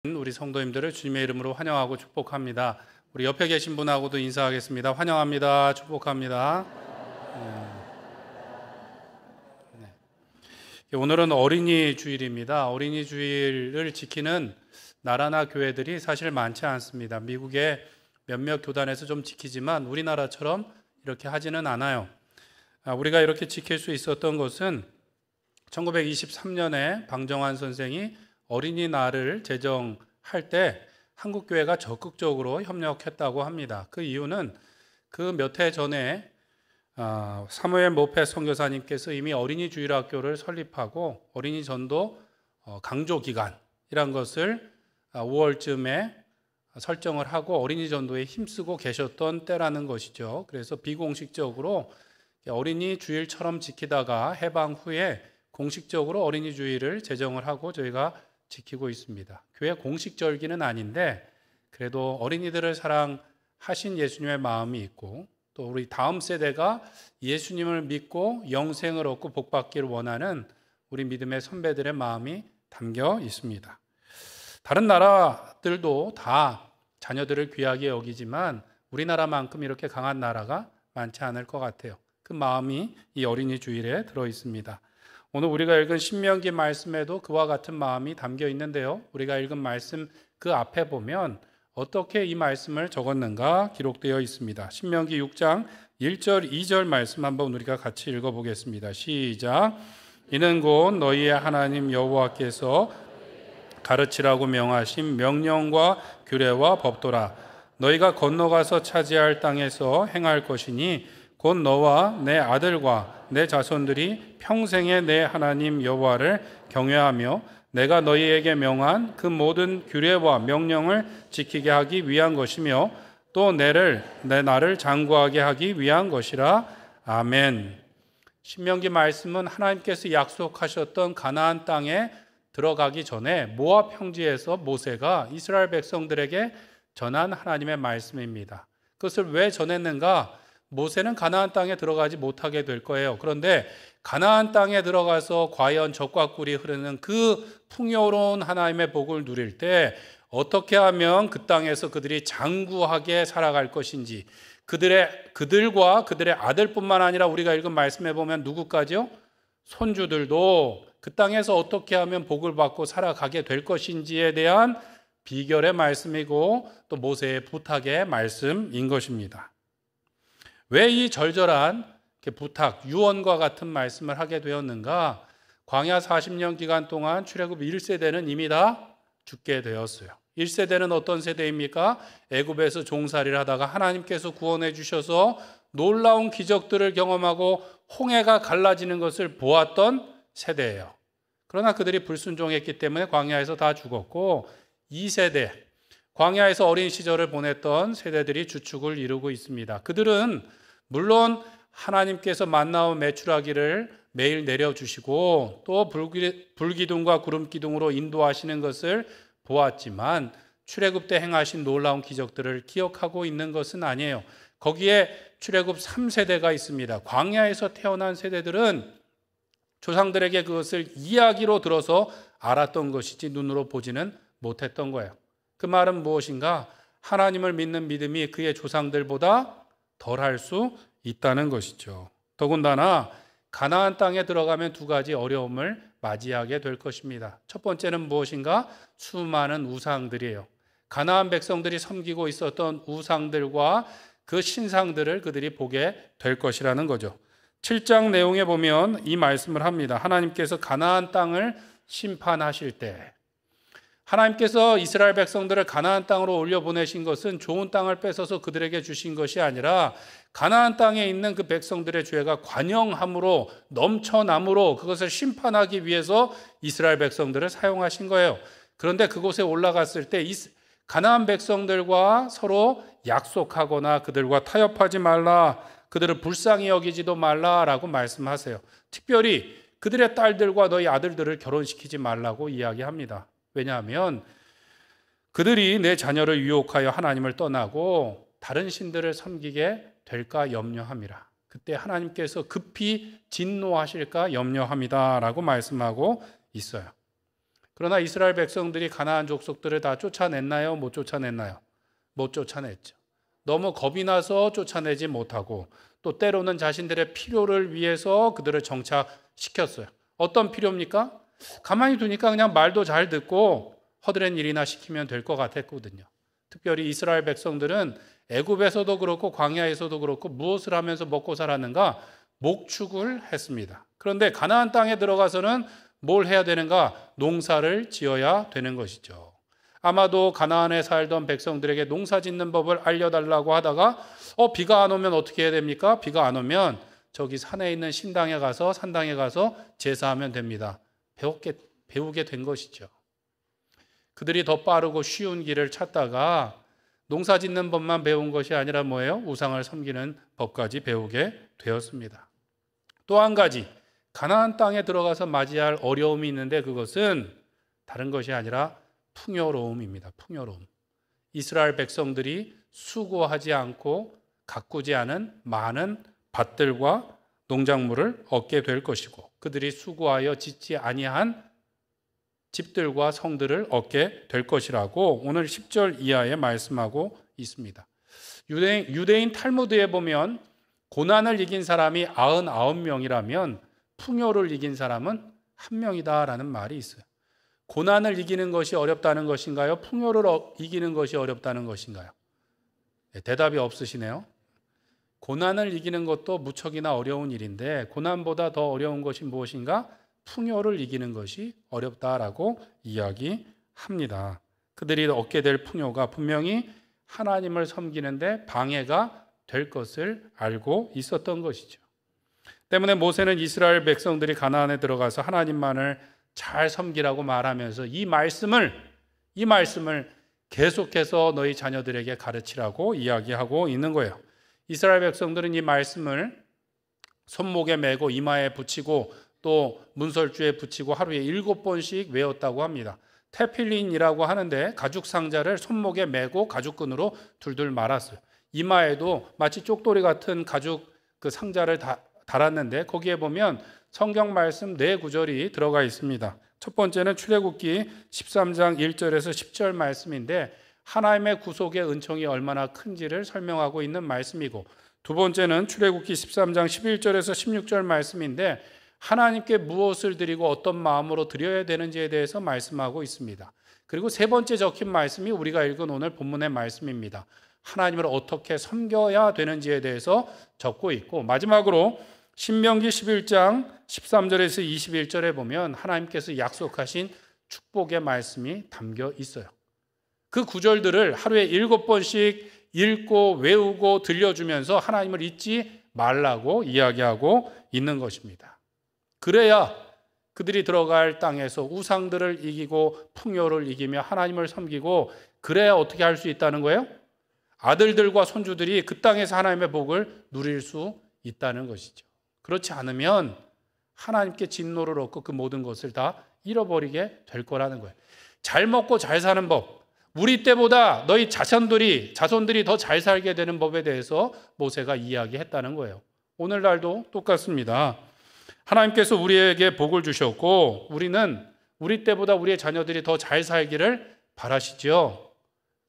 우리 성도님들을 주님의 이름으로 환영하고 축복합니다. 우리 옆에 계신 분하고도 인사하겠습니다. 환영합니다. 축복합니다. 네. 오늘은 어린이 주일입니다. 어린이 주일을 지키는 나라나 교회들이 사실 많지 않습니다. 미국의 몇몇 교단에서 좀 지키지만 우리나라처럼 이렇게 하지는 않아요. 우리가 이렇게 지킬 수 있었던 것은 1923년에 방정환 선생이 어린이날을 제정할 때 한국교회가 적극적으로 협력했다고 합니다. 그 이유는 그 몇 해 전에 사무엘 모페 선교사님께서 이미 어린이 주일학교를 설립하고 어린이 전도 강조 기간이란 것을 5월쯤에 설정을 하고 어린이 전도에 힘쓰고 계셨던 때라는 것이죠. 그래서 비공식적으로 어린이 주일처럼 지키다가 해방 후에 공식적으로 어린이 주일을 제정을 하고 저희가 지키고 있습니다. 교회 공식 절기는 아닌데 그래도 어린이들을 사랑하신 예수님의 마음이 있고 또 우리 다음 세대가 예수님을 믿고 영생을 얻고 복받기를 원하는 우리 믿음의 선배들의 마음이 담겨 있습니다. 다른 나라들도 다 자녀들을 귀하게 여기지만 우리나라만큼 이렇게 강한 나라가 많지 않을 것 같아요. 그 마음이 이 어린이 주일에 들어 있습니다. 오늘 우리가 읽은 신명기 말씀에도 그와 같은 마음이 담겨 있는데요. 우리가 읽은 말씀 그 앞에 보면 어떻게 이 말씀을 적었는가 기록되어 있습니다. 신명기 6장 1절 2절 말씀 한번 우리가 같이 읽어보겠습니다. 시작. 이는 곧 너희의 하나님 여호와께서 가르치라고 명하신 명령과 규례와 법도라. 너희가 건너가서 차지할 땅에서 행할 것이니 곧 너와 내 아들과 내 자손들이 평생에 내 하나님 여호와를 경외하며 내가 너희에게 명한 그 모든 규례와 명령을 지키게 하기 위한 것이며 또 내 나를 장구하게 하기 위한 것이라. 아멘. 신명기 말씀은 하나님께서 약속하셨던 가나안 땅에 들어가기 전에 모압 평지에서 모세가 이스라엘 백성들에게 전한 하나님의 말씀입니다. 그것을 왜 전했는가? 모세는 가나안 땅에 들어가지 못하게 될 거예요. 그런데 가나안 땅에 들어가서 과연 젖과 꿀이 흐르는 그 풍요로운 하나님의 복을 누릴 때 어떻게 하면 그 땅에서 그들이 장구하게 살아갈 것인지 그들과 그들의 아들뿐만 아니라 우리가 읽은 말씀에 보면 누구까지요? 손주들도 그 땅에서 어떻게 하면 복을 받고 살아가게 될 것인지에 대한 비결의 말씀이고 또 모세의 부탁의 말씀인 것입니다. 왜 이 절절한 부탁, 유언과 같은 말씀을 하게 되었는가? 광야 40년 기간 동안 출애굽 1세대는 이미 다 죽게 되었어요. 1세대는 어떤 세대입니까? 애굽에서 종살이를 하다가 하나님께서 구원해 주셔서 놀라운 기적들을 경험하고 홍해가 갈라지는 것을 보았던 세대예요. 그러나 그들이 불순종했기 때문에 광야에서 다 죽었고 2세대, 광야에서 어린 시절을 보냈던 세대들이 주축을 이루고 있습니다. 그들은 물론 하나님께서 만나온 메추라기를 매일 내려주시고 또 불기둥과 구름기둥으로 인도하시는 것을 보았지만 출애굽 때 행하신 놀라운 기적들을 기억하고 있는 것은 아니에요. 거기에 출애굽 3세대가 있습니다. 광야에서 태어난 세대들은 조상들에게 그것을 이야기로 들어서 알았던 것이지 눈으로 보지는 못했던 거예요. 그 말은 무엇인가? 하나님을 믿는 믿음이 그의 조상들보다 덜할 수 있다는 것이죠. 더군다나 가나안 땅에 들어가면 두 가지 어려움을 맞이하게 될 것입니다. 첫 번째는 무엇인가? 수많은 우상들이에요. 가나안 백성들이 섬기고 있었던 우상들과 그 신상들을 그들이 보게 될 것이라는 거죠. 7장 내용에 보면 이 말씀을 합니다. 하나님께서 가나안 땅을 심판하실 때 하나님께서 이스라엘 백성들을 가나안 땅으로 올려보내신 것은 좋은 땅을 뺏어서 그들에게 주신 것이 아니라 가나안 땅에 있는 그 백성들의 죄가 관영함으로 넘쳐남으로 그것을 심판하기 위해서 이스라엘 백성들을 사용하신 거예요. 그런데 그곳에 올라갔을 때 가나안 백성들과 서로 약속하거나 그들과 타협하지 말라, 그들을 불쌍히 여기지도 말라라고 말씀하세요. 특별히 그들의 딸들과 너희 아들들을 결혼시키지 말라고 이야기합니다. 왜냐하면 그들이 내 자녀를 유혹하여 하나님을 떠나고 다른 신들을 섬기게 될까 염려함이라. 그때 하나님께서 급히 진노하실까 염려함이다 라고 말씀하고 있어요. 그러나 이스라엘 백성들이 가나안 족속들을 다 쫓아냈나요? 못 쫓아냈나요? 못 쫓아냈죠. 너무 겁이 나서 쫓아내지 못하고 또 때로는 자신들의 필요를 위해서 그들을 정착시켰어요. 어떤 필요입니까? 가만히 두니까 그냥 말도 잘 듣고 허드렛 일이나 시키면 될 것 같았거든요. 특별히 이스라엘 백성들은 애굽에서도 그렇고 광야에서도 그렇고 무엇을 하면서 먹고 살았는가? 목축을 했습니다. 그런데 가나안 땅에 들어가서는 뭘 해야 되는가? 농사를 지어야 되는 것이죠. 아마도 가나안에 살던 백성들에게 농사 짓는 법을 알려달라고 하다가 비가 안 오면 어떻게 해야 됩니까? 비가 안 오면 저기 산에 있는 산당에 가서 제사하면 됩니다. 배우게 된 것이죠. 그들이 더 빠르고 쉬운 길을 찾다가 농사 짓는 법만 배운 것이 아니라 뭐예요? 우상을 섬기는 법까지 배우게 되었습니다. 또 한 가지, 가나안 땅에 들어가서 맞이할 어려움이 있는데 그것은 다른 것이 아니라 풍요로움입니다. 풍요로움. 이스라엘 백성들이 수고하지 않고 가꾸지 않은 많은 밭들과 농작물을 얻게 될 것이고 그들이 수고하여 짓지 아니한 집들과 성들을 얻게 될 것이라고 오늘 10절 이하에 말씀하고 있습니다. 유대인 탈무드에 보면 고난을 이긴 사람이 99명이라면 풍요를 이긴 사람은 1명이다라는 말이 있어요. 고난을 이기는 것이 어렵다는 것인가요? 풍요를 이기는 것이 어렵다는 것인가요? 네, 대답이 없으시네요. 고난을 이기는 것도 무척이나 어려운 일인데 고난보다 더 어려운 것이 무엇인가? 풍요를 이기는 것이 어렵다라고 이야기합니다. 그들이 얻게 될 풍요가 분명히 하나님을 섬기는데 방해가 될 것을 알고 있었던 것이죠. 때문에 모세는 이스라엘 백성들이 가나안에 들어가서 하나님만을 잘 섬기라고 말하면서 이 말씀을 계속해서 너희 자녀들에게 가르치라고 이야기하고 있는 거예요. 이스라엘 백성들은 이 말씀을 손목에 메고 이마에 붙이고 또 문설주에 붙이고 하루에 7번씩 외웠다고 합니다. 테필린이라고 하는데 가죽 상자를 손목에 메고 가죽끈으로 둘둘 말았어요. 이마에도 마치 쪽돌이 같은 가죽 그 상자를 달았는데 거기에 보면 성경 말씀 4구절이 들어가 있습니다. 첫 번째는 출애굽기 13장 1절에서 10절 말씀인데 하나님의 구속의 은총이 얼마나 큰지를 설명하고 있는 말씀이고, 두 번째는 출애굽기 13장 11절에서 16절 말씀인데 하나님께 무엇을 드리고 어떤 마음으로 드려야 되는지에 대해서 말씀하고 있습니다. 그리고 세 번째 적힌 말씀이 우리가 읽은 오늘 본문의 말씀입니다. 하나님을 어떻게 섬겨야 되는지에 대해서 적고 있고, 마지막으로 신명기 11장 13절에서 21절에 보면 하나님께서 약속하신 축복의 말씀이 담겨 있어요. 그 구절들을 하루에 7번씩 읽고 외우고 들려주면서 하나님을 잊지 말라고 이야기하고 있는 것입니다. 그래야 그들이 들어갈 땅에서 우상들을 이기고 풍요를 이기며 하나님을 섬기고, 그래야 어떻게 할 수 있다는 거예요? 아들들과 손주들이 그 땅에서 하나님의 복을 누릴 수 있다는 것이죠. 그렇지 않으면 하나님께 진노를 얻고 그 모든 것을 다 잃어버리게 될 거라는 거예요. 잘 먹고 잘 사는 법, 우리 때보다 너희 자손들이 더 잘 살게 되는 법에 대해서 모세가 이야기했다는 거예요. 오늘날도 똑같습니다. 하나님께서 우리에게 복을 주셨고 우리는 우리 때보다 우리의 자녀들이 더 잘 살기를 바라시죠.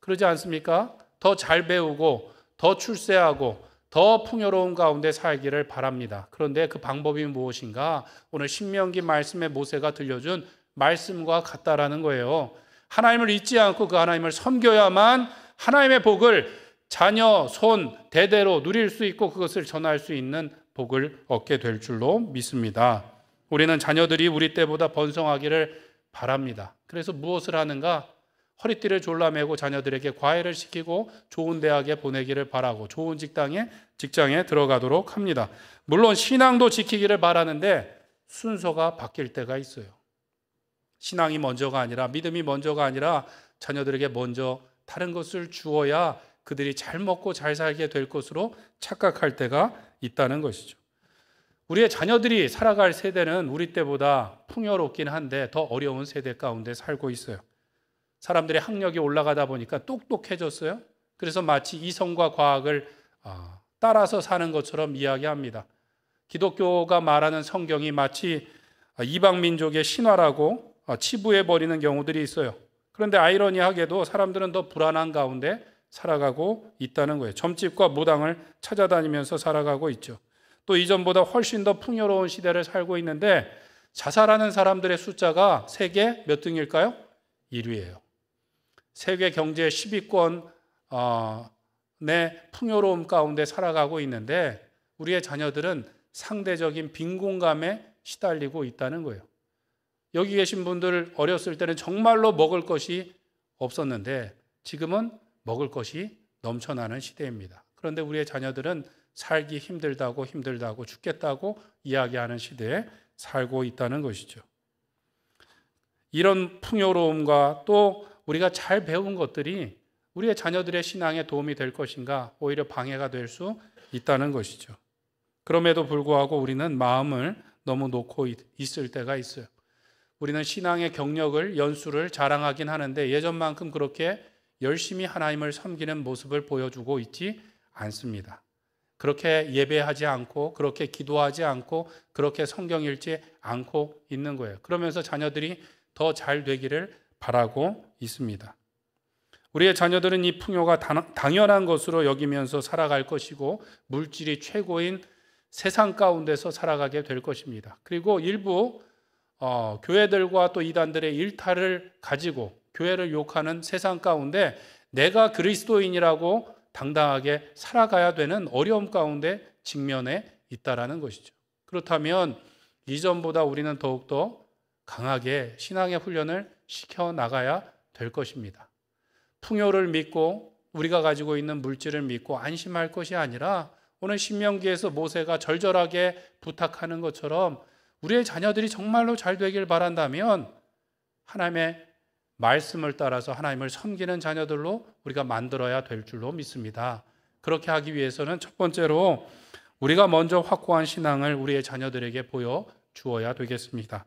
그러지 않습니까? 더 잘 배우고 더 출세하고 더 풍요로운 가운데 살기를 바랍니다. 그런데 그 방법이 무엇인가? 오늘 신명기 말씀에 모세가 들려준 말씀과 같다라는 거예요. 하나님을 잊지 않고 그 하나님을 섬겨야만 하나님의 복을 자녀, 손, 대대로 누릴 수 있고 그것을 전할 수 있는 복을 얻게 될 줄로 믿습니다. 우리는 자녀들이 우리 때보다 번성하기를 바랍니다. 그래서 무엇을 하는가? 허리띠를 졸라매고 자녀들에게 과외를 시키고 좋은 대학에 보내기를 바라고 좋은 직장에 들어가도록 합니다. 물론 신앙도 지키기를 바라는데 순서가 바뀔 때가 있어요. 신앙이 먼저가 아니라, 믿음이 먼저가 아니라 자녀들에게 먼저 다른 것을 주어야 그들이 잘 먹고 잘 살게 될 것으로 착각할 때가 있다는 것이죠. 우리의 자녀들이 살아갈 세대는 우리 때보다 풍요롭긴 한데 더 어려운 세대 가운데 살고 있어요. 사람들의 학력이 올라가다 보니까 똑똑해졌어요. 그래서 마치 이성과 과학을 따라서 사는 것처럼 이야기합니다. 기독교가 말하는 성경이 마치 이방 민족의 신화라고 치부해 버리는 경우들이 있어요. 그런데 아이러니하게도 사람들은 더 불안한 가운데 살아가고 있다는 거예요. 점집과 무당을 찾아다니면서 살아가고 있죠. 또 이전보다 훨씬 더 풍요로운 시대를 살고 있는데 자살하는 사람들의 숫자가 세계 몇 등일까요? 1위예요. 세계 경제 10위권 내 풍요로움 가운데 살아가고 있는데 우리의 자녀들은 상대적인 빈곤감에 시달리고 있다는 거예요. 여기 계신 분들 어렸을 때는 정말로 먹을 것이 없었는데 지금은 먹을 것이 넘쳐나는 시대입니다. 그런데 우리의 자녀들은 살기 힘들다고 죽겠다고 이야기하는 시대에 살고 있다는 것이죠. 이런 풍요로움과 또 우리가 잘 배운 것들이 우리의 자녀들의 신앙에 도움이 될 것인가 오히려 방해가 될 수 있다는 것이죠. 그럼에도 불구하고 우리는 마음을 너무 놓고 있을 때가 있어요. 우리는 신앙의 경력을 연수를 자랑하긴 하는데 예전만큼 그렇게 열심히 하나님을 섬기는 모습을 보여주고 있지 않습니다. 그렇게 예배하지 않고 그렇게 기도하지 않고 그렇게 성경 읽지 않고 있는 거예요. 그러면서 자녀들이 더 잘 되기를 바라고 있습니다. 우리의 자녀들은 이 풍요가 당연한 것으로 여기면서 살아갈 것이고 물질이 최고인 세상 가운데서 살아가게 될 것입니다. 그리고 일부 교회들과 또 이단들의 일탈을 가지고 교회를 욕하는 세상 가운데 내가 그리스도인이라고 당당하게 살아가야 되는 어려움 가운데 직면해 있다라는 것이죠. 그렇다면 이전보다 우리는 더욱더 강하게 신앙의 훈련을 시켜 나가야 될 것입니다. 풍요를 믿고 우리가 가지고 있는 물질을 믿고 안심할 것이 아니라 오늘 신명기에서 모세가 절절하게 부탁하는 것처럼 우리의 자녀들이 정말로 잘 되길 바란다면 하나님의 말씀을 따라서 하나님을 섬기는 자녀들로 우리가 만들어야 될 줄로 믿습니다. 그렇게 하기 위해서는 첫 번째로 우리가 먼저 확고한 신앙을 우리의 자녀들에게 보여주어야 되겠습니다.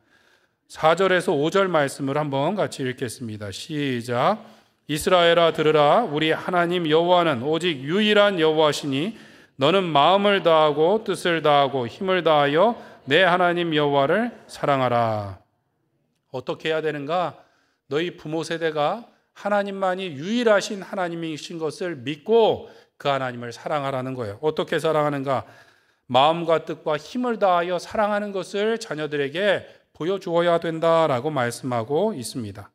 4절에서 5절 말씀을 한번 같이 읽겠습니다. 시작. 이스라엘아 들으라. 우리 하나님 여호와는 오직 유일한 여호와시니 너는 마음을 다하고 뜻을 다하고 힘을 다하여 내 하나님 여호와를 사랑하라. 어떻게 해야 되는가? 너희 부모 세대가 하나님만이 유일하신 하나님이신 것을 믿고 그 하나님을 사랑하라는 거예요. 어떻게 사랑하는가? 마음과 뜻과 힘을 다하여 사랑하는 것을 자녀들에게 보여주어야 된다라고 말씀하고 있습니다.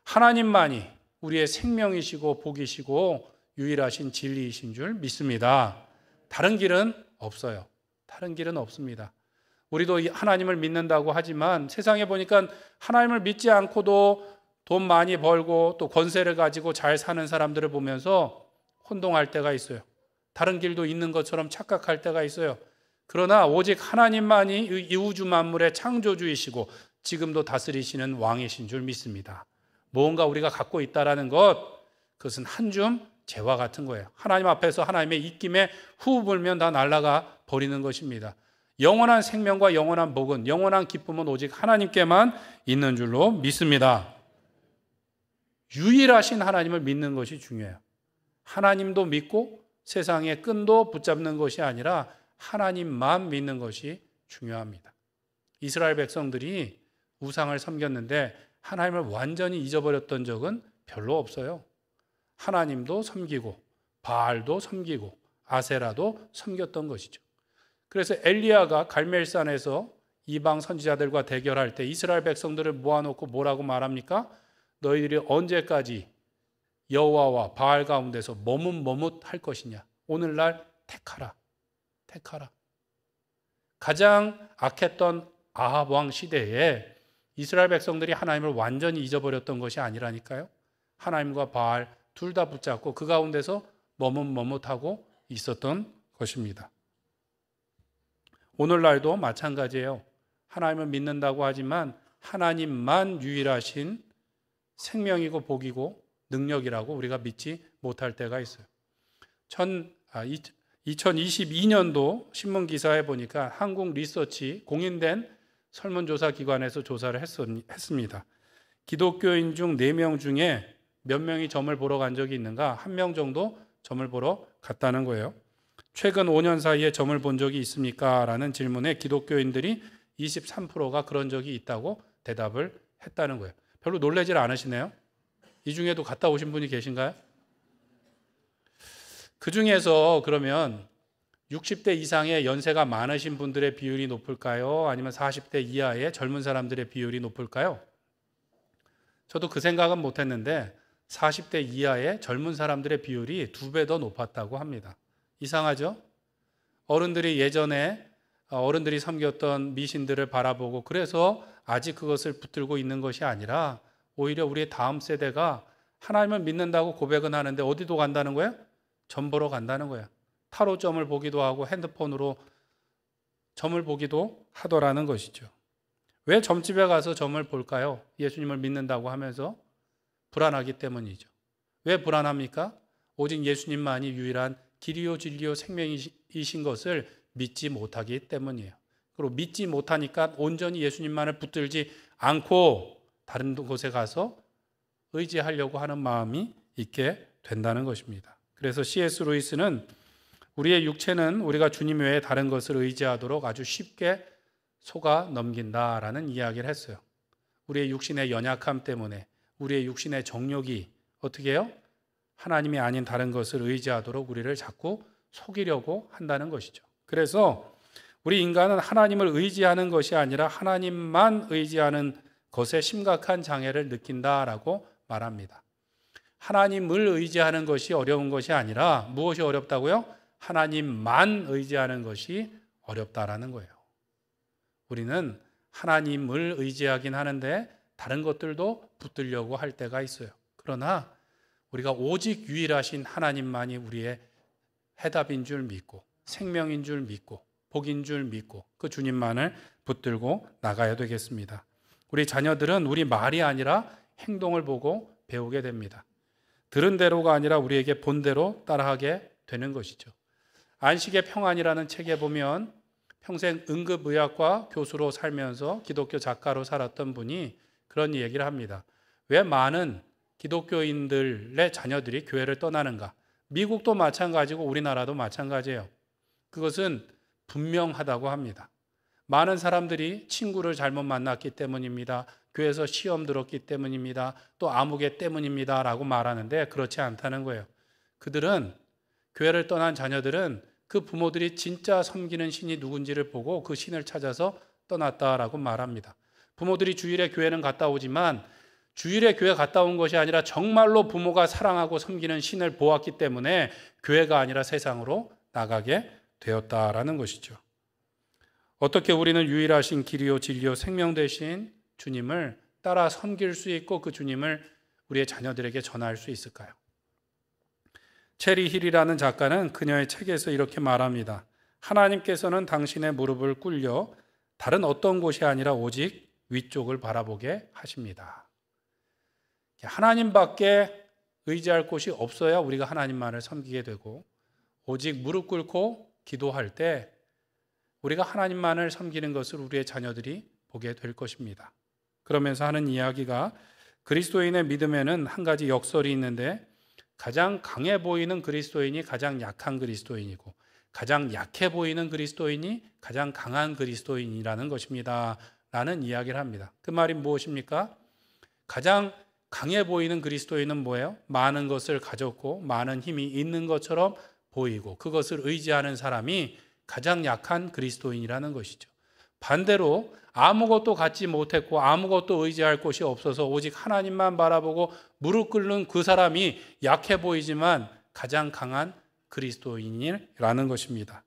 하나님만이 우리의 생명이시고 복이시고 유일하신 진리이신 줄 믿습니다. 다른 길은 없어요. 다른 길은 없습니다. 우리도 하나님을 믿는다고 하지만 세상에 보니까 하나님을 믿지 않고도 돈 많이 벌고 또 권세를 가지고 잘 사는 사람들을 보면서 혼동할 때가 있어요. 다른 길도 있는 것처럼 착각할 때가 있어요. 그러나 오직 하나님만이 이 우주 만물의 창조주이시고 지금도 다스리시는 왕이신 줄 믿습니다. 무언가 우리가 갖고 있다라는 것, 그것은 한 줌 재와 같은 거예요. 하나님 앞에서 하나님의 입김에 후 불면 다 날아가 버리는 것입니다. 영원한 생명과 영원한 복은, 영원한 기쁨은 오직 하나님께만 있는 줄로 믿습니다. 유일하신 하나님을 믿는 것이 중요해요. 하나님도 믿고 세상의 끈도 붙잡는 것이 아니라 하나님만 믿는 것이 중요합니다. 이스라엘 백성들이 우상을 섬겼는데 하나님을 완전히 잊어버렸던 적은 별로 없어요. 하나님도 섬기고 바알도 섬기고 아세라도 섬겼던 것이죠. 그래서 엘리야가 갈멜산에서 이방 선지자들과 대결할 때 이스라엘 백성들을 모아놓고 뭐라고 말합니까? 너희들이 언제까지 여호와와 바알 가운데서 머뭇할 것이냐? 오늘날 택하라. 가장 악했던 아합 왕 시대에 이스라엘 백성들이 하나님을 완전히 잊어버렸던 것이 아니라니까요. 하나님과 바알 둘 다 붙잡고 그 가운데서 머뭇하고 있었던 것입니다. 오늘날도 마찬가지예요. 하나님을 믿는다고 하지만 하나님만 유일하신 생명이고 복이고 능력이라고 우리가 믿지 못할 때가 있어요. 2022년도 신문 기사에 보니까 한국 리서치 공인된 설문조사 기관에서 조사를 했습니다. 기독교인 중 4명 중에 몇 명이 점을 보러 간 적이 있는가? 1명 정도 점을 보러 갔다는 거예요. 최근 5년 사이에 점을 본 적이 있습니까? 라는 질문에 기독교인들이 23%가 그런 적이 있다고 대답을 했다는 거예요. 별로 놀라질 않으시네요. 이 중에도 갔다 오신 분이 계신가요? 그 중에서 그러면 60대 이상의 연세가 많으신 분들의 비율이 높을까요? 아니면 40대 이하의 젊은 사람들의 비율이 높을까요? 저도 그 생각은 못했는데 40대 이하의 젊은 사람들의 비율이 2배 더 높았다고 합니다. 이상하죠? 어른들이 예전에 어른들이 섬겼던 미신들을 바라보고 그래서 아직 그것을 붙들고 있는 것이 아니라 오히려 우리의 다음 세대가 하나님을 믿는다고 고백은 하는데 어디도 간다는 거예요? 점 보러 간다는 거예요. 타로점을 보기도 하고 핸드폰으로 점을 보기도 하더라는 것이죠. 왜 점집에 가서 점을 볼까요? 예수님을 믿는다고 하면서 불안하기 때문이죠. 왜 불안합니까? 오직 예수님만이 유일한 길이요 진리요 생명이신 것을 믿지 못하기 때문이에요. 그리고 믿지 못하니까 온전히 예수님만을 붙들지 않고 다른 곳에 가서 의지하려고 하는 마음이 있게 된다는 것입니다. 그래서 C.S. 루이스는 우리의 육체는 우리가 주님 외에 다른 것을 의지하도록 아주 쉽게 속아 넘긴다라는 이야기를 했어요. 우리의 육신의 연약함 때문에 우리의 육신의 정욕이 어떻게 해요? 하나님이 아닌 다른 것을 의지하도록 우리를 자꾸 속이려고 한다는 것이죠. 그래서 우리 인간은 하나님을 의지하는 것이 아니라 하나님만 의지하는 것에 심각한 장애를 느낀다라고 말합니다. 하나님을 의지하는 것이 어려운 것이 아니라 무엇이 어렵다고요? 하나님만 의지하는 것이 어렵다라는 거예요. 우리는 하나님을 의지하긴 하는데 다른 것들도 붙들려고 할 때가 있어요. 그러나 우리가 오직 유일하신 하나님만이 우리의 해답인 줄 믿고 생명인 줄 믿고 복인 줄 믿고 그 주님만을 붙들고 나가야 되겠습니다. 우리 자녀들은 우리 말이 아니라 행동을 보고 배우게 됩니다. 들은 대로가 아니라 우리에게 본 대로 따라하게 되는 것이죠. 안식의 평안이라는 책에 보면 평생 응급의학과 교수로 살면서 기독교 작가로 살았던 분이 그런 얘기를 합니다. 왜 많은 기독교인들의 자녀들이 교회를 떠나는가? 미국도 마찬가지고 우리나라도 마찬가지예요. 그것은 분명하다고 합니다. 많은 사람들이 친구를 잘못 만났기 때문입니다. 교회에서 시험 들었기 때문입니다. 또 아무개 때문입니다. 라고 말하는데 그렇지 않다는 거예요. 그들은 교회를 떠난 자녀들은 그 부모들이 진짜 섬기는 신이 누군지를 보고 그 신을 찾아서 떠났다라고 말합니다. 부모들이 주일에 교회는 갔다 오지만 주일에 교회 갔다 온 것이 아니라 정말로 부모가 사랑하고 섬기는 신을 보았기 때문에 교회가 아니라 세상으로 나가게 되었다라는 것이죠. 어떻게 우리는 유일하신 길이요 진리요 생명 되신 주님을 따라 섬길 수 있고 그 주님을 우리의 자녀들에게 전할 수 있을까요? 체리 힐이라는 작가는 그녀의 책에서 이렇게 말합니다. 하나님께서는 당신의 무릎을 꿇려 다른 어떤 곳이 아니라 오직 위쪽을 바라보게 하십니다. 하나님밖에 의지할 곳이 없어야 우리가 하나님만을 섬기게 되고 오직 무릎 꿇고 기도할 때 우리가 하나님만을 섬기는 것을 우리의 자녀들이 보게 될 것입니다. 그러면서 하는 이야기가 그리스도인의 믿음에는 한 가지 역설이 있는데 가장 강해 보이는 그리스도인이 가장 약한 그리스도인이고 가장 약해 보이는 그리스도인이 가장 강한 그리스도인이라는 것입니다. 라는 이야기를 합니다. 그 말이 무엇입니까? 가장 강해 보이는 그리스도인은 뭐예요? 많은 것을 가졌고 많은 힘이 있는 것처럼 보이고 그것을 의지하는 사람이 가장 약한 그리스도인이라는 것이죠. 반대로 아무것도 갖지 못했고 아무것도 의지할 곳이 없어서 오직 하나님만 바라보고 무릎 꿇는 그 사람이 약해 보이지만 가장 강한 그리스도인이라는 것입니다.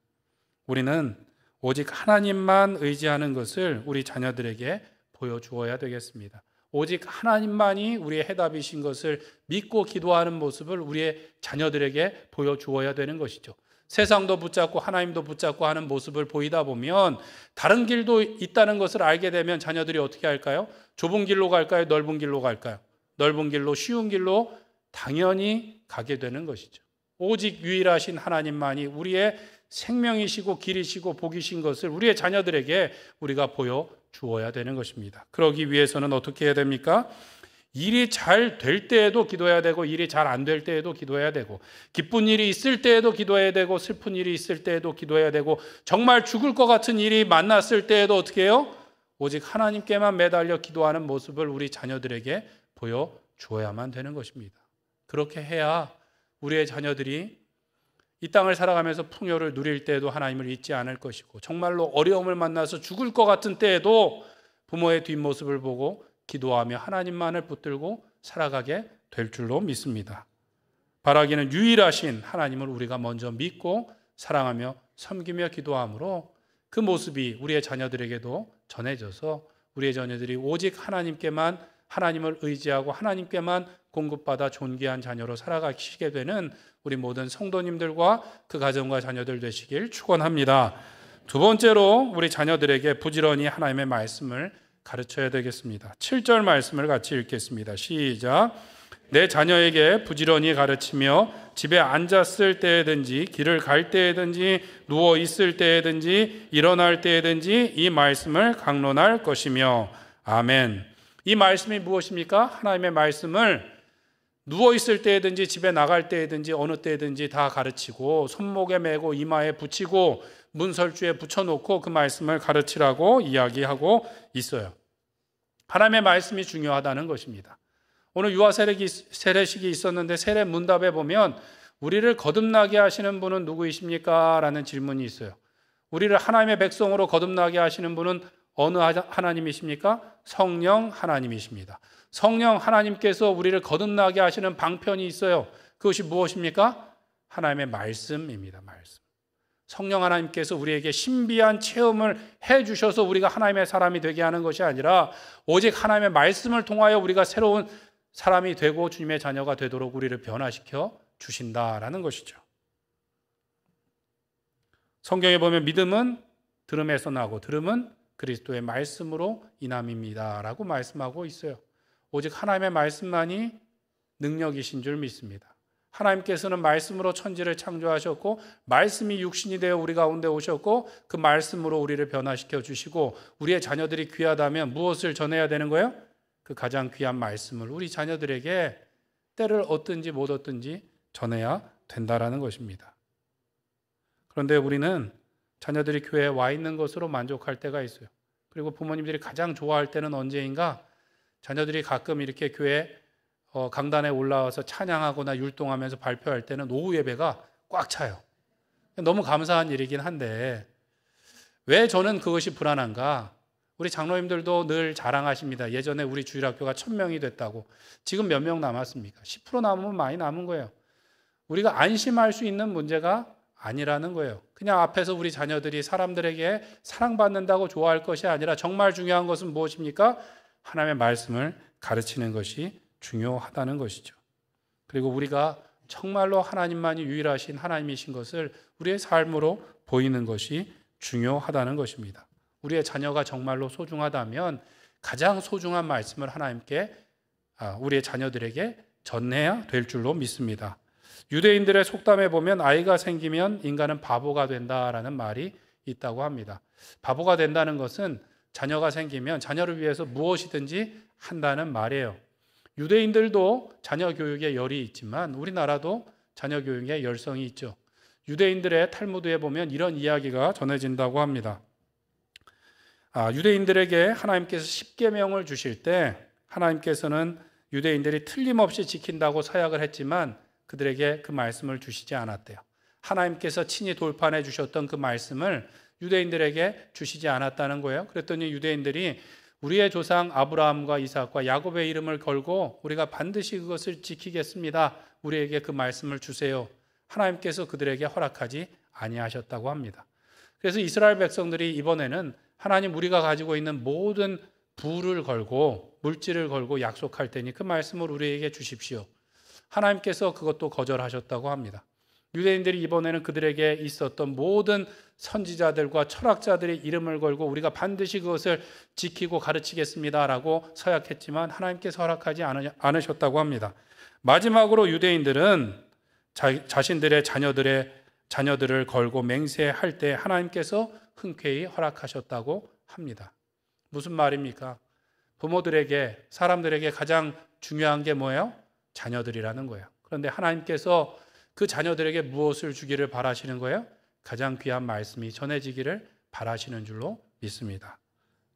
우리는 오직 하나님만 의지하는 것을 우리 자녀들에게 보여주어야 되겠습니다. 오직 하나님만이 우리의 해답이신 것을 믿고 기도하는 모습을 우리의 자녀들에게 보여주어야 되는 것이죠. 세상도 붙잡고 하나님도 붙잡고 하는 모습을 보이다 보면 다른 길도 있다는 것을 알게 되면 자녀들이 어떻게 할까요? 좁은 길로 갈까요? 넓은 길로 갈까요? 넓은 길로, 쉬운 길로 당연히 가게 되는 것이죠. 오직 유일하신 하나님만이 우리의 생명이시고 길이시고 복이신 것을 우리의 자녀들에게 우리가 보여주어야 되는 것입니다. 그러기 위해서는 어떻게 해야 됩니까? 일이 잘 될 때에도 기도해야 되고 일이 잘 안 될 때에도 기도해야 되고 기쁜 일이 있을 때에도 기도해야 되고 슬픈 일이 있을 때에도 기도해야 되고 정말 죽을 것 같은 일이 만났을 때에도 어떻게 해요? 오직 하나님께만 매달려 기도하는 모습을 우리 자녀들에게 보여주어야만 되는 것입니다. 그렇게 해야 우리의 자녀들이 이 땅을 살아가면서 풍요를 누릴 때에도 하나님을 잊지 않을 것이고, 정말로 어려움을 만나서 죽을 것 같은 때에도 부모의 뒷모습을 보고 기도하며 하나님만을 붙들고 살아가게 될 줄로 믿습니다. 바라기는 유일하신 하나님을 우리가 먼저 믿고 사랑하며 섬기며 기도함으로 그 모습이 우리의 자녀들에게도 전해져서 우리의 자녀들이 오직 하나님께만, 하나님을 의지하고 하나님께만 공급받아 존귀한 자녀로 살아가시게 되는 우리 모든 성도님들과 그 가정과 자녀들 되시길 축원합니다. 두 번째로 우리 자녀들에게 부지런히 하나님의 말씀을 가르쳐야 되겠습니다. 7절 말씀을 같이 읽겠습니다. 시작. 내 자녀에게 부지런히 가르치며 집에 앉았을 때에든지 길을 갈 때에든지 누워 있을 때에든지 일어날 때에든지 이 말씀을 강론할 것이며. 아멘. 이 말씀이 무엇입니까? 하나님의 말씀을 누워 있을 때에든지 집에 나갈 때에든지 어느 때든지 다 가르치고 손목에 메고 이마에 붙이고 문설주에 붙여놓고 그 말씀을 가르치라고 이야기하고 있어요. 하나님의 말씀이 중요하다는 것입니다. 오늘 유아 세례식이 있었는데 세례 문답에 보면 우리를 거듭나게 하시는 분은 누구이십니까? 라는 질문이 있어요. 우리를 하나님의 백성으로 거듭나게 하시는 분은 어느 하나님이십니까? 성령 하나님이십니다. 성령 하나님께서 우리를 거듭나게 하시는 방편이 있어요. 그것이 무엇입니까? 하나님의 말씀입니다. 말씀. 성령 하나님께서 우리에게 신비한 체험을 해주셔서 우리가 하나님의 사람이 되게 하는 것이 아니라 오직 하나님의 말씀을 통하여 우리가 새로운 사람이 되고 주님의 자녀가 되도록 우리를 변화시켜 주신다라는 것이죠. 성경에 보면 믿음은 들음에서 나고 들음은 그리스도의 말씀으로 인함입니다 라고 말씀하고 있어요. 오직 하나님의 말씀만이 능력이신 줄 믿습니다. 하나님께서는 말씀으로 천지를 창조하셨고 말씀이 육신이 되어 우리 가운데 오셨고 그 말씀으로 우리를 변화시켜 주시고 우리의 자녀들이 귀하다면 무엇을 전해야 되는 거예요? 그 가장 귀한 말씀을 우리 자녀들에게 때를 얻든지 못 얻든지 전해야 된다라는 것입니다. 그런데 우리는 자녀들이 교회에 와 있는 것으로 만족할 때가 있어요. 그리고 부모님들이 가장 좋아할 때는 언제인가? 자녀들이 가끔 이렇게 교회 강단에 올라와서 찬양하거나 율동하면서 발표할 때는 오후 예배가 꽉 차요. 너무 감사한 일이긴 한데 왜 저는 그것이 불안한가? 우리 장로님들도 늘 자랑하십니다. 예전에 우리 주일학교가 1000명이 됐다고. 지금 몇 명 남았습니까? 10% 남으면 많이 남은 거예요. 우리가 안심할 수 있는 문제가 아니라는 거예요. 그냥 앞에서 우리 자녀들이 사람들에게 사랑받는다고 좋아할 것이 아니라 정말 중요한 것은 무엇입니까? 하나님의 말씀을 가르치는 것이 중요하다는 것이죠. 그리고 우리가 정말로 하나님만이 유일하신 하나님이신 것을 우리의 삶으로 보이는 것이 중요하다는 것입니다. 우리의 자녀가 정말로 소중하다면 가장 소중한 말씀을 하나님께 우리의 자녀들에게 전해야 될 줄로 믿습니다. 유대인들의 속담에 보면 아이가 생기면 인간은 바보가 된다라는 말이 있다고 합니다. 바보가 된다는 것은 자녀가 생기면 자녀를 위해서 무엇이든지 한다는 말이에요. 유대인들도 자녀 교육에 열이 있지만 우리나라도 자녀 교육에 열성이 있죠. 유대인들의 탈무드에 보면 이런 이야기가 전해진다고 합니다. 유대인들에게 하나님께서 십계명을 주실 때 하나님께서는 유대인들이 틀림없이 지킨다고 서약을 했지만 그들에게 그 말씀을 주시지 않았대요. 하나님께서 친히 돌판해 주셨던 그 말씀을 유대인들에게 주시지 않았다는 거예요. 그랬더니 유대인들이 우리의 조상 아브라함과 이삭과 야곱의 이름을 걸고 우리가 반드시 그것을 지키겠습니다. 우리에게 그 말씀을 주세요. 하나님께서 그들에게 허락하지 아니하셨다고 합니다. 그래서 이스라엘 백성들이 이번에는 하나님 우리가 가지고 있는 모든 부를 걸고 물질을 걸고 약속할 테니 그 말씀을 우리에게 주십시오. 하나님께서 그것도 거절하셨다고 합니다. 유대인들이 이번에는 그들에게 있었던 모든 선지자들과 철학자들의 이름을 걸고 우리가 반드시 그것을 지키고 가르치겠습니다라고 서약했지만 하나님께서 허락하지 않으셨다고 합니다. 마지막으로 유대인들은 자신들의 자녀들을 걸고 맹세할 때 하나님께서 흔쾌히 허락하셨다고 합니다. 무슨 말입니까? 부모들에게, 사람들에게 가장 중요한 게 뭐예요? 자녀들이라는 거예요. 그런데 하나님께서 그 자녀들에게 무엇을 주기를 바라시는 거예요? 가장 귀한 말씀이 전해지기를 바라시는 줄로 믿습니다.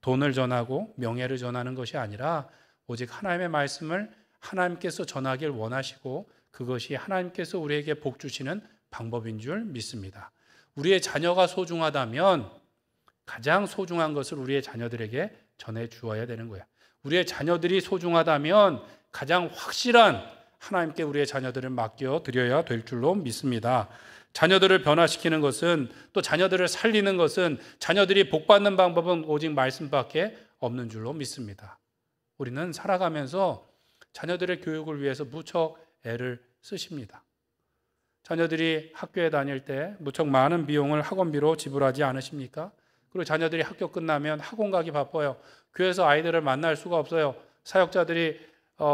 돈을 전하고 명예를 전하는 것이 아니라 오직 하나님의 말씀을 하나님께서 전하길 원하시고 그것이 하나님께서 우리에게 복 주시는 방법인 줄 믿습니다. 우리의 자녀가 소중하다면 가장 소중한 것을 우리의 자녀들에게 전해 주어야 되는 거야. 우리의 자녀들이 소중하다면 가장 확실한 하나님께 우리의 자녀들을 맡겨 드려야 될 줄로 믿습니다. 자녀들을 변화시키는 것은, 또 자녀들을 살리는 것은, 자녀들이 복받는 방법은 오직 말씀밖에 없는 줄로 믿습니다. 우리는 살아가면서 자녀들의 교육을 위해서 무척 애를 쓰십니다. 자녀들이 학교에 다닐 때 무척 많은 비용을 학원비로 지불하지 않으십니까? 그리고 자녀들이 학교 끝나면 학원 가기 바빠요. 교회에서 아이들을 만날 수가 없어요. 사역자들이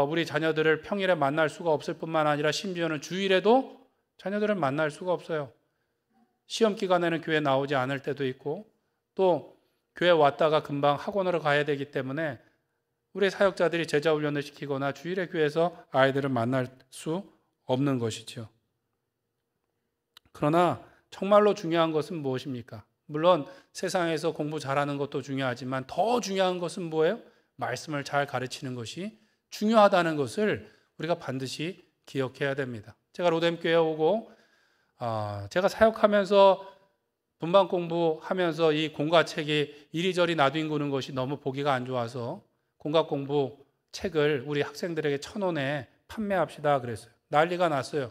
우리 자녀들을 평일에 만날 수가 없을 뿐만 아니라 심지어는 주일에도 자녀들을 만날 수가 없어요. 시험 기간에는 교회 나오지 않을 때도 있고, 또 교회 왔다가 금방 학원으로 가야 되기 때문에 우리 사역자들이 제자 훈련을 시키거나 주일에 교회에서 아이들을 만날 수 없는 것이죠. 그러나 정말로 중요한 것은 무엇입니까? 물론 세상에서 공부 잘하는 것도 중요하지만 더 중요한 것은 뭐예요? 말씀을 잘 가르치는 것이 중요하다는 것을 우리가 반드시 기억해야 됩니다. 제가 로뎀교회에 오고 제가 사역하면서 분반 공부하면서 이 공과책이 이리저리 나뒹구는 것이 너무 보기가 안 좋아서 공과 공부 책을 우리 학생들에게 1,000원에 판매합시다 그랬어요. 난리가 났어요.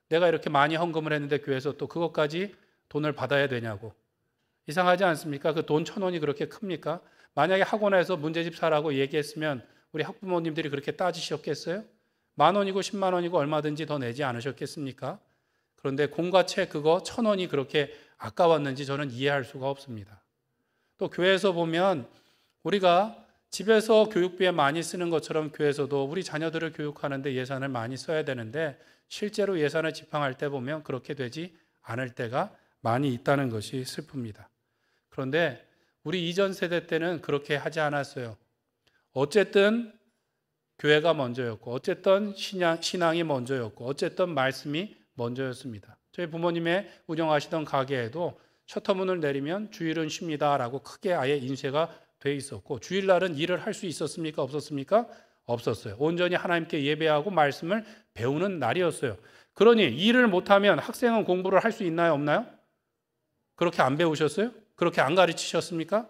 내가 이렇게 많이 헌금을 했는데 교회에서 또 그것까지 돈을 받아야 되냐고. 이상하지 않습니까? 그 돈 1,000원이 그렇게 큽니까? 만약에 학원에서 문제집 사라고 얘기했으면 우리 학부모님들이 그렇게 따지셨겠어요? 10,000원이고 10만 원이고 얼마든지 더 내지 않으셨겠습니까? 그런데 공과책 그거 1,000원이 그렇게 아까웠는지 저는 이해할 수가 없습니다. 또 교회에서 보면 우리가 집에서 교육비에 많이 쓰는 것처럼 교회에서도 우리 자녀들을 교육하는데 예산을 많이 써야 되는데 실제로 예산을 집행할 때 보면 그렇게 되지 않을 때가 많이 있다는 것이 슬픕니다. 그런데 우리 이전 세대 때는 그렇게 하지 않았어요. 어쨌든 교회가 먼저였고, 어쨌든 신앙이 먼저였고, 어쨌든 말씀이 먼저였습니다. 저희 부모님의 운영하시던 가게에도 셔터문을 내리면 주일은 쉽니다라고 크게 아예 인쇄가 돼 있었고, 주일날은 일을 할 수 있었습니까? 없었습니까? 없었어요. 온전히 하나님께 예배하고 말씀을 배우는 날이었어요. 그러니 일을 못하면 학생은 공부를 할 수 있나요? 없나요? 그렇게 안 배우셨어요? 그렇게 안 가르치셨습니까?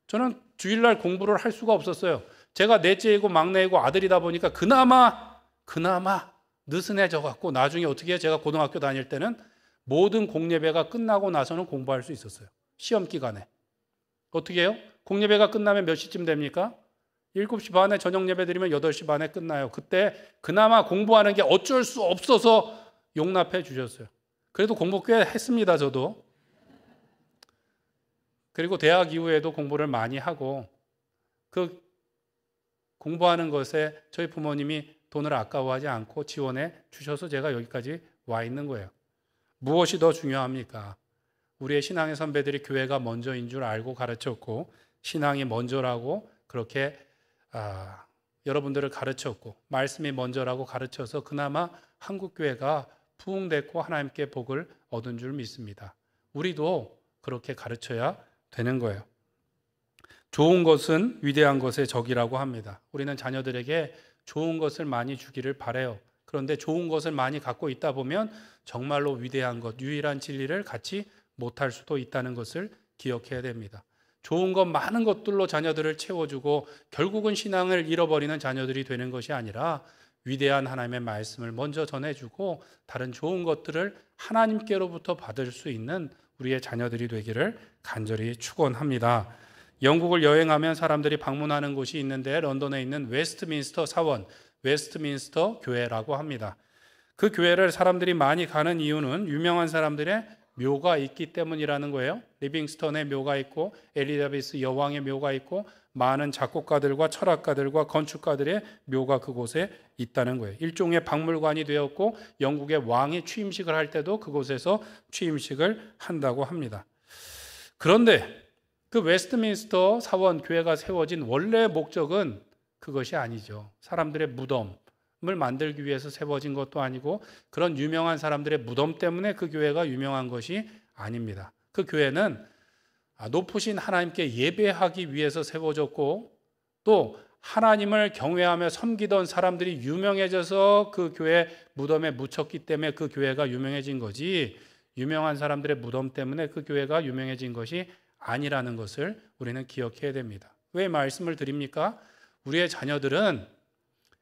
저는 주일날 공부를 할 수가 없었어요. 제가 넷째이고 막내이고 아들이다 보니까 그나마 느슨해져 갖고 나중에 어떻게 해요? 제가 고등학교 다닐 때는 모든 공예배가 끝나고 나서는 공부할 수 있었어요. 시험 기간에. 어떻게 해요? 공예배가 끝나면 몇 시쯤 됩니까? 7시 반에 저녁 예배 드리면 8시 반에 끝나요. 그때 그나마 공부하는 게 어쩔 수 없어서 용납해 주셨어요. 그래도 공부 꽤 했습니다, 저도. 그리고 대학 이후에도 공부를 많이 하고 그 공부하는 것에 저희 부모님이 돈을 아까워하지 않고 지원해 주셔서 제가 여기까지 와 있는 거예요. 무엇이 더 중요합니까? 우리의 신앙의 선배들이 교회가 먼저인 줄 알고 가르쳤고 신앙이 먼저라고 그렇게 여러분들을 가르쳤고 말씀이 먼저라고 가르쳐서 그나마 한국교회가 부흥됐고 하나님께 복을 얻은 줄 믿습니다. 우리도 그렇게 가르쳐야 되는 거예요. 좋은 것은 위대한 것의 적이라고 합니다. 우리는 자녀들에게 좋은 것을 많이 주기를 바라요. 그런데 좋은 것을 많이 갖고 있다 보면 정말로 위대한 것, 유일한 진리를 갖지 못할 수도 있다는 것을 기억해야 됩니다. 좋은 것, 많은 것들로 자녀들을 채워주고 결국은 신앙을 잃어버리는 자녀들이 되는 것이 아니라 위대한 하나님의 말씀을 먼저 전해주고 다른 좋은 것들을 하나님께로부터 받을 수 있는 우리의 자녀들이 되기를 간절히 축원합니다. 영국을 여행하면 사람들이 방문하는 곳이 있는데 런던에 있는 웨스트민스터 사원, 웨스트민스터 교회라고 합니다. 그 교회를 사람들이 많이 가는 이유는 유명한 사람들의 묘가 있기 때문이라는 거예요. 리빙스턴의 묘가 있고 엘리자베스 여왕의 묘가 있고 많은 작곡가들과 철학가들과 건축가들의 묘가 그곳에 있다는 거예요. 일종의 박물관이 되었고 영국의 왕이 취임식을 할 때도 그곳에서 취임식을 한다고 합니다. 그런데 그 웨스트민스터 사원 교회가 세워진 원래 목적은 그것이 아니죠. 사람들의 무덤을 만들기 위해서 세워진 것도 아니고 그런 유명한 사람들의 무덤 때문에 그 교회가 유명한 것이 아닙니다. 그 교회는 높으신 하나님께 예배하기 위해서 세워졌고, 또 하나님을 경외하며 섬기던 사람들이 유명해져서 그 교회 무덤에 묻혔기 때문에 그 교회가 유명해진 거지, 유명한 사람들의 무덤 때문에 그 교회가 유명해진 것이 아니라는 것을 우리는 기억해야 됩니다. 왜 말씀을 드립니까? 우리의 자녀들은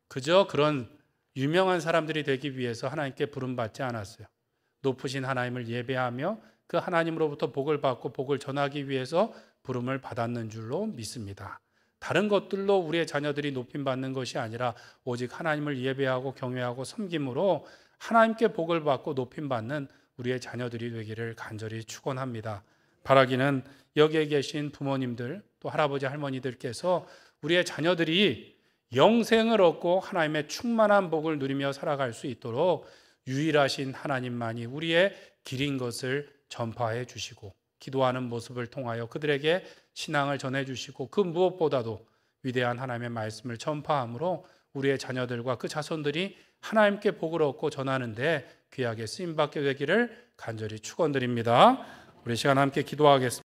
그저 그런 유명한 사람들이 되기 위해서 하나님께 부름받지 않았어요. 높으신 하나님을 예배하며 그 하나님으로부터 복을 받고 복을 전하기 위해서 부름을 받았는 줄로 믿습니다. 다른 것들로 우리의 자녀들이 높임받는 것이 아니라 오직 하나님을 예배하고 경외하고 섬김으로 하나님께 복을 받고 높임받는 우리의 자녀들이 되기를 간절히 축원합니다. 바라기는 여기에 계신 부모님들, 또 할아버지 할머니들께서 우리의 자녀들이 영생을 얻고 하나님의 충만한 복을 누리며 살아갈 수 있도록 유일하신 하나님만이 우리의 길인 것을 전파해 주시고, 기도하는 모습을 통하여 그들에게 신앙을 전해 주시고, 그 무엇보다도 위대한 하나님의 말씀을 전파함으로 우리의 자녀들과 그 자손들이 하나님께 복을 얻고 전하는데 귀하게 쓰임받게 되기를 간절히 축원드립니다. 우리 시간 함께 기도하겠습니다.